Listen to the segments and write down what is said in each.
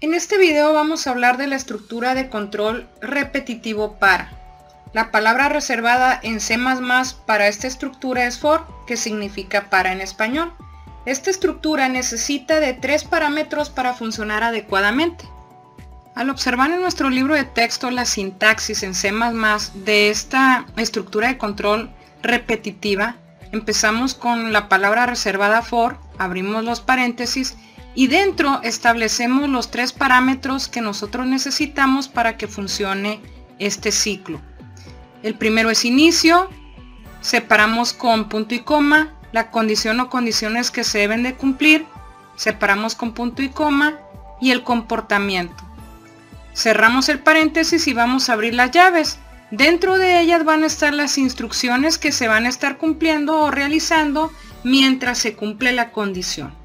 En este video vamos a hablar de la estructura de control repetitivo para. La palabra reservada en C++ para esta estructura es for, que significa para en español. Esta estructura necesita de 3 parámetros para funcionar adecuadamente. Al observar en nuestro libro de texto la sintaxis en C++ de esta estructura de control repetitiva, empezamos con la palabra reservada for, abrimos los paréntesis y dentro establecemos los 3 parámetros que nosotros necesitamos para que funcione este ciclo. El primero es inicio, separamos con punto y coma, la condición o condiciones que se deben de cumplir, separamos con punto y coma, y el comportamiento. Cerramos el paréntesis y vamos a abrir las llaves. Dentro de ellas van a estar las instrucciones que se van a estar cumpliendo o realizando mientras se cumple la condición.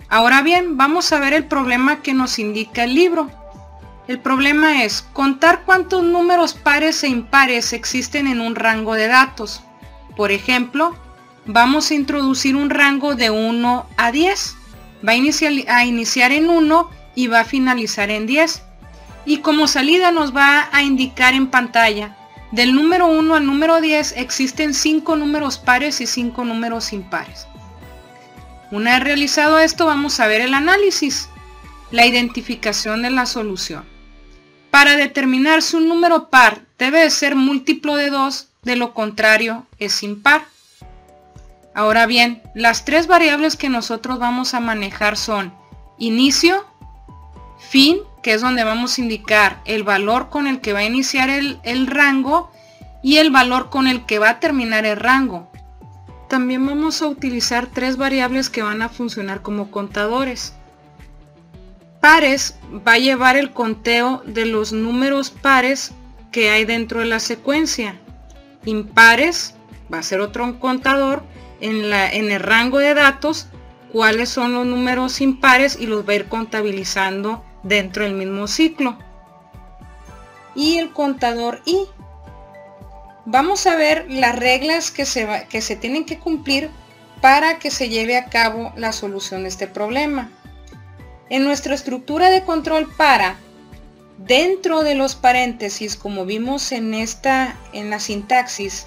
Ahora bien, vamos a ver el problema que nos indica el libro. El problema es contar cuántos números pares e impares existen en un rango de datos. Por ejemplo, vamos a introducir un rango de 1 a 10. Va a iniciar en 1 y va a finalizar en 10. Y como salida nos va a indicar en pantalla, del número 1 al número 10 existen 5 números pares y 5 números impares. Una vez realizado esto, vamos a ver el análisis, la identificación de la solución. Para determinar si un número par debe de ser múltiplo de 2, de lo contrario es impar. Ahora bien, las 3 variables que nosotros vamos a manejar son inicio, fin, que es donde vamos a indicar el valor con el que va a iniciar el rango y el valor con el que va a terminar el rango. También vamos a utilizar 3 variables que van a funcionar como contadores. Pares va a llevar el conteo de los números pares que hay dentro de la secuencia. Impares va a ser otro contador en el rango de datos, cuáles son los números impares y los va a ir contabilizando dentro del mismo ciclo. Y el contador i. Vamos a ver las reglas que se tienen que cumplir para que se lleve a cabo la solución de este problema. En nuestra estructura de control para, dentro de los paréntesis, como vimos en la sintaxis,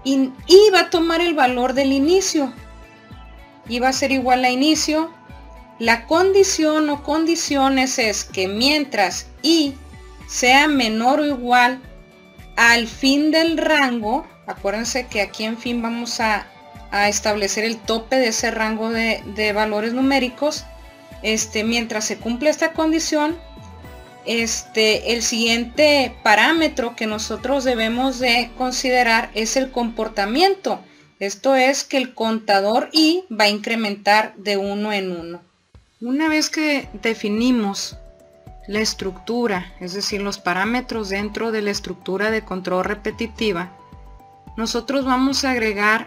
i va a tomar el valor del inicio. I va a ser igual a inicio. La condición o condiciones es que mientras i sea menor o igual al fin del rango, acuérdense que aquí en fin vamos a establecer el tope de ese rango de valores numéricos, mientras se cumple esta condición, el siguiente parámetro que nosotros debemos de considerar es el comportamiento. Esto es que el contador i va a incrementar de 1 en 1. Una vez que definimos la estructura, es decir, los parámetros dentro de la estructura de control repetitiva, nosotros vamos a agregar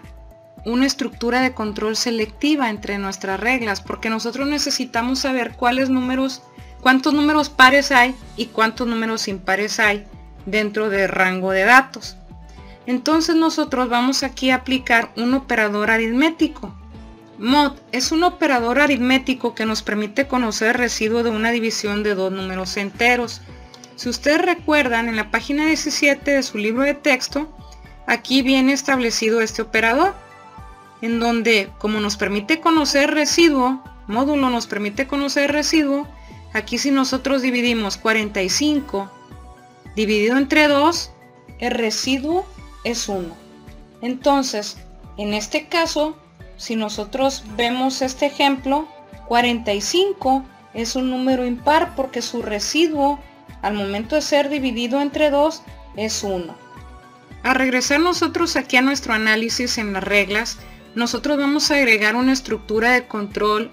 una estructura de control selectiva entre nuestras reglas, porque nosotros necesitamos saber cuántos números pares hay y cuántos números impares hay dentro del rango de datos. Entonces nosotros vamos aquí a aplicar un operador aritmético. Mod es un operador aritmético que nos permite conocer el residuo de una división de 2 números enteros. Si ustedes recuerdan, en la página 17 de su libro de texto, aquí viene establecido este operador, en donde, como nos permite conocer residuo, módulo nos permite conocer residuo, aquí si nosotros dividimos 45 dividido entre 2, el residuo es 1. Entonces, en este caso, si nosotros vemos este ejemplo, 45 es un número impar porque su residuo al momento de ser dividido entre 2 es 1. Al regresar nosotros aquí a nuestro análisis en las reglas, nosotros vamos a agregar una estructura de control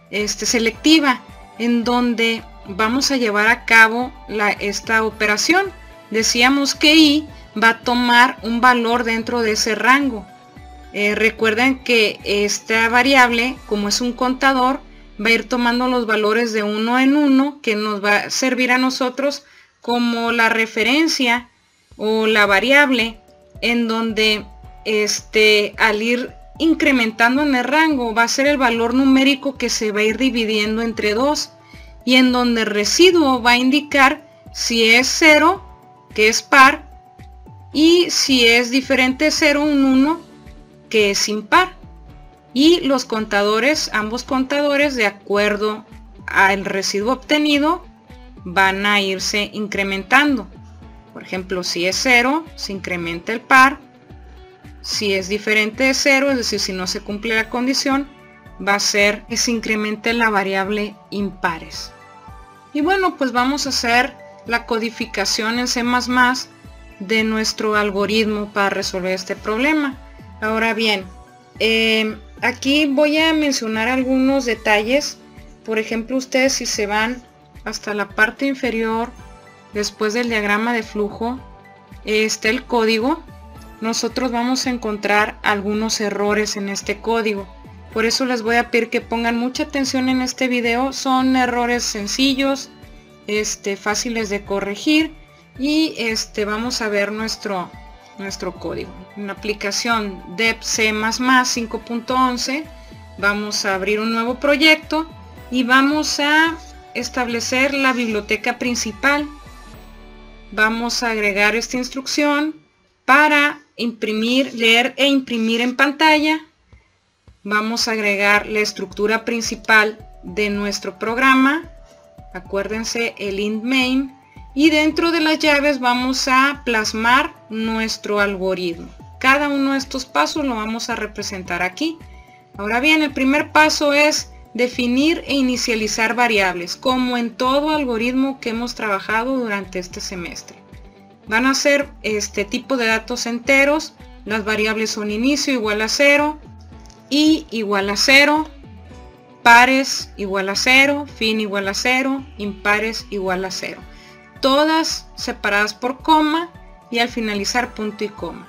selectiva en donde vamos a llevar a cabo esta operación. Decíamos que i va a tomar un valor dentro de ese rango. Recuerden que esta variable, como es un contador, va a ir tomando los valores de 1 en 1 que nos va a servir a nosotros como la referencia o la variable en donde al ir incrementando en el rango va a ser el valor numérico que se va a ir dividiendo entre 2 y en donde residuo va a indicar si es 0, que es par, y si es diferente de 0, un 1, que es impar. Y los contadores, ambos contadores, de acuerdo al residuo obtenido, van a irse incrementando. Por ejemplo, si es 0, se incrementa el par. Si es diferente de 0, es decir, si no se cumple la condición, va a ser que se incremente la variable impares. Y bueno, pues vamos a hacer la codificación en C++ de nuestro algoritmo para resolver este problema. Ahora bien, aquí voy a mencionar algunos detalles. Por ejemplo, ustedes si se van hasta la parte inferior, después del diagrama de flujo, está el código. Nosotros vamos a encontrar algunos errores en este código. Por eso les voy a pedir que pongan mucha atención en este video. Son errores sencillos, fáciles de corregir, y vamos a ver nuestro código. En la aplicación Dev C++ 5.11 vamos a abrir un nuevo proyecto y vamos a establecer la biblioteca principal. Vamos a agregar esta instrucción para imprimir, leer e imprimir en pantalla. Vamos a agregar la estructura principal de nuestro programa. Acuérdense, el int main. Y dentro de las llaves vamos a plasmar nuestro algoritmo. Cada uno de estos pasos lo vamos a representar aquí. Ahora bien, el primer paso es definir e inicializar variables, como en todo algoritmo que hemos trabajado durante este semestre. Van a ser este tipo de datos enteros. Las variables son inicio igual a 0, i igual a 0, pares igual a 0, fin igual a 0, impares igual a 0. Todas separadas por coma y al finalizar punto y coma.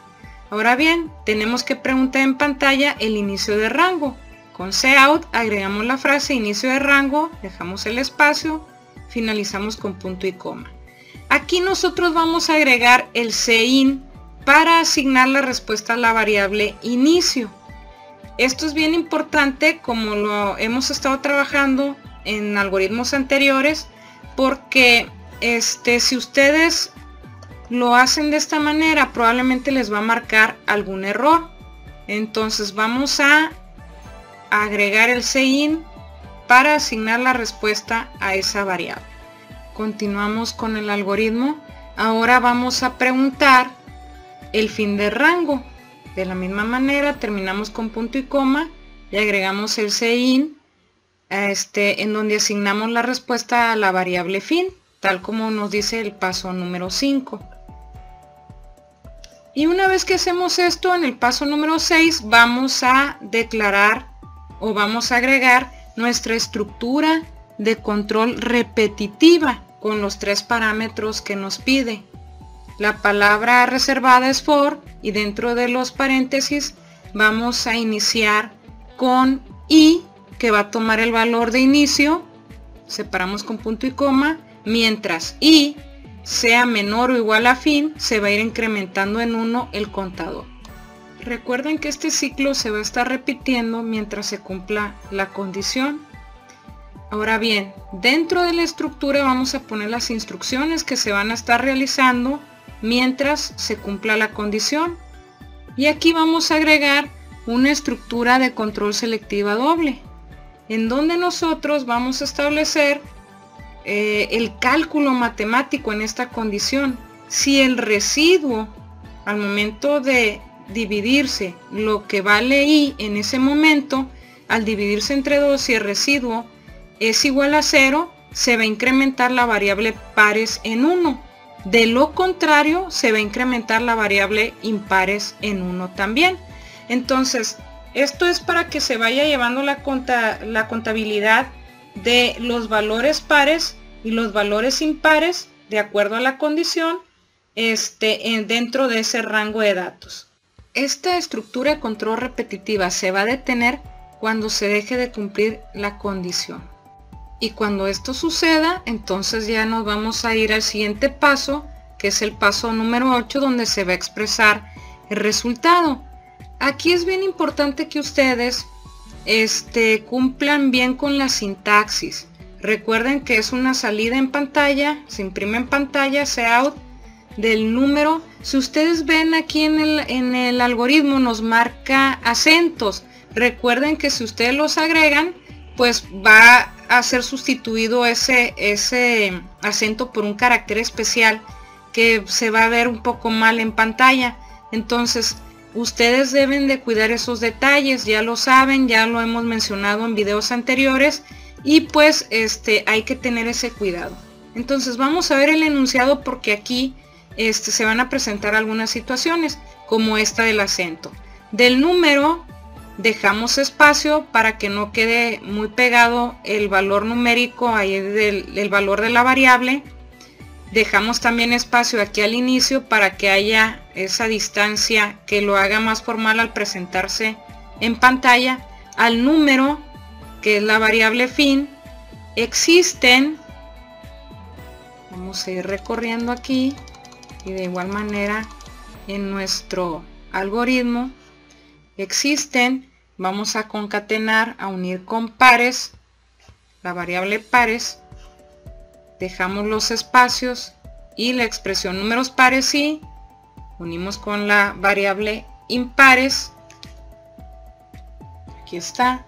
Ahora bien, tenemos que preguntar en pantalla el inicio de rango. Con cout agregamos la frase inicio de rango, dejamos el espacio, finalizamos con punto y coma. Aquí nosotros vamos a agregar el cin para asignar la respuesta a la variable inicio. Esto es bien importante, como lo hemos estado trabajando en algoritmos anteriores, porque si ustedes lo hacen de esta manera, probablemente les va a marcar algún error. Entonces vamos a agregar el cin para asignar la respuesta a esa variable. Continuamos con el algoritmo. Ahora vamos a preguntar el fin de rango. De la misma manera terminamos con punto y coma y agregamos el cin en donde asignamos la respuesta a la variable fin, tal como nos dice el paso número 5. Y una vez que hacemos esto, en el paso número 6 vamos a declarar o vamos a agregar nuestra estructura de control repetitiva con los 3 parámetros que nos pide. La palabra reservada es for y dentro de los paréntesis vamos a iniciar con i, que va a tomar el valor de inicio, separamos con punto y coma, mientras i sea menor o igual a fin, se va a ir incrementando en 1 el contador. Recuerden que este ciclo se va a estar repitiendo mientras se cumpla la condición. Ahora bien, dentro de la estructura vamos a poner las instrucciones que se van a estar realizando mientras se cumpla la condición. Y aquí vamos a agregar una estructura de control selectiva doble, en donde nosotros vamos a establecer el cálculo matemático en esta condición. Si el residuo al momento de dividirse, lo que vale i en ese momento, al dividirse entre 2, si el residuo es igual a 0, se va a incrementar la variable pares en 1. De lo contrario, se va a incrementar la variable impares en 1 también. Entonces, esto es para que se vaya llevando la contabilidad de los valores pares y los valores impares de acuerdo a la condición dentro de ese rango de datos. Esta estructura de control repetitiva se va a detener cuando se deje de cumplir la condición. Y cuando esto suceda, entonces ya nos vamos a ir al siguiente paso, que es el paso número 8, donde se va a expresar el resultado. Aquí es bien importante que ustedes cumplan bien con la sintaxis. Recuerden que es una salida en pantalla, se imprime en pantalla, cout del número. Si ustedes ven aquí en el algoritmo nos marca acentos. Recuerden que si ustedes los agregan, pues va a ser sustituido ese acento por un carácter especial que se va a ver un poco mal en pantalla. Entonces ustedes deben de cuidar esos detalles, ya lo saben, ya lo hemos mencionado en videos anteriores, y pues hay que tener ese cuidado. Entonces vamos a ver el enunciado, porque aquí se van a presentar algunas situaciones como esta del acento. Del número dejamos espacio para que no quede muy pegado el valor numérico ahí del valor de la variable. Dejamos también espacio aquí al inicio para que haya esa distancia que lo haga más formal al presentarse en pantalla. Al número, que es la variable fin, existen, vamos a ir recorriendo aquí, y de igual manera en nuestro algoritmo existen, vamos a concatenar, a unir con pares, la variable pares, dejamos los espacios y la expresión números pares, y unimos con la variable impares, aquí está,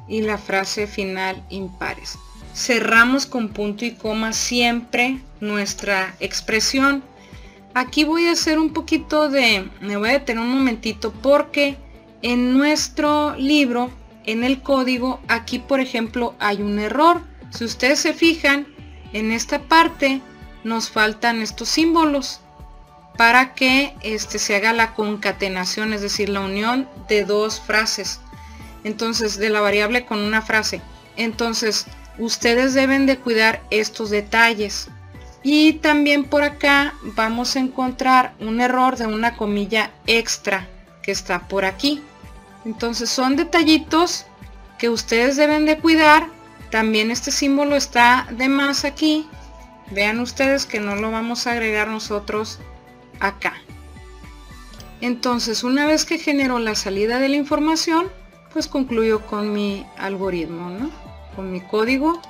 y la frase final impares. Cerramos con punto y coma siempre nuestra expresión. Aquí voy a hacer un poquito me voy a detener un momentito, porque en nuestro libro, en el código, aquí por ejemplo hay un error. Si ustedes se fijan, en esta parte nos faltan estos símbolos para que se haga la concatenación, es decir, la unión de dos frases, entonces de la variable con una frase. Entonces ustedes deben de cuidar estos detalles. Y también por acá vamos a encontrar un error de una comilla extra que está por aquí. Entonces son detallitos que ustedes deben de cuidar. También este símbolo está de más aquí. Vean ustedes que no lo vamos a agregar nosotros acá. Entonces una vez que genero la salida de la información, pues concluyo con mi algoritmo, ¿no? Con mi código,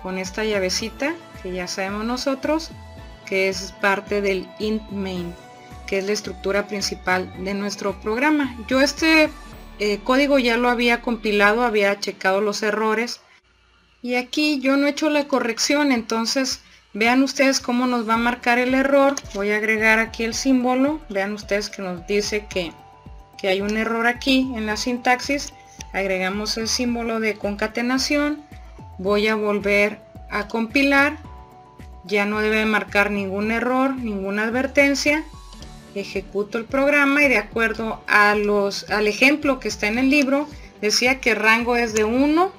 con esta llavecita que ya sabemos nosotros que es parte del int main, que es la estructura principal de nuestro programa. Yo código ya lo había compilado, había checado los errores, y aquí yo no he hecho la corrección. Entonces vean ustedes cómo nos va a marcar el error. Voy a agregar aquí el símbolo, vean ustedes que nos dice que hay un error aquí en la sintaxis. Agregamos el símbolo de concatenación, voy a volver a compilar, ya no debe marcar ningún error, ninguna advertencia. Ejecuto el programa y de acuerdo a al ejemplo que está en el libro, decía que el rango es de 1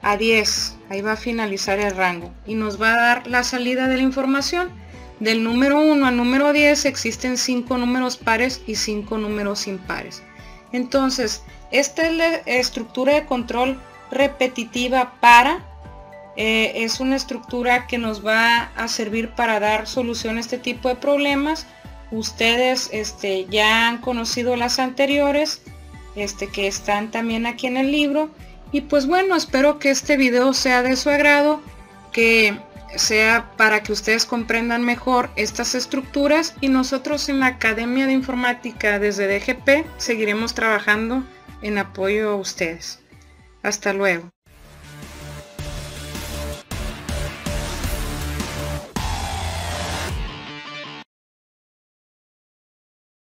a 10, ahí va a finalizar el rango y nos va a dar la salida de la información. Del número 1 al número 10 existen 5 números pares y 5 números impares. Entonces esta es la estructura de control repetitiva para, es una estructura que nos va a servir para dar solución a este tipo de problemas. Ustedes ya han conocido las anteriores, que están también aquí en el libro. Y pues bueno, espero que este video sea de su agrado, que sea para que ustedes comprendan mejor estas estructuras, y nosotros en la Academia de Informática desde DGP seguiremos trabajando en apoyo a ustedes. Hasta luego.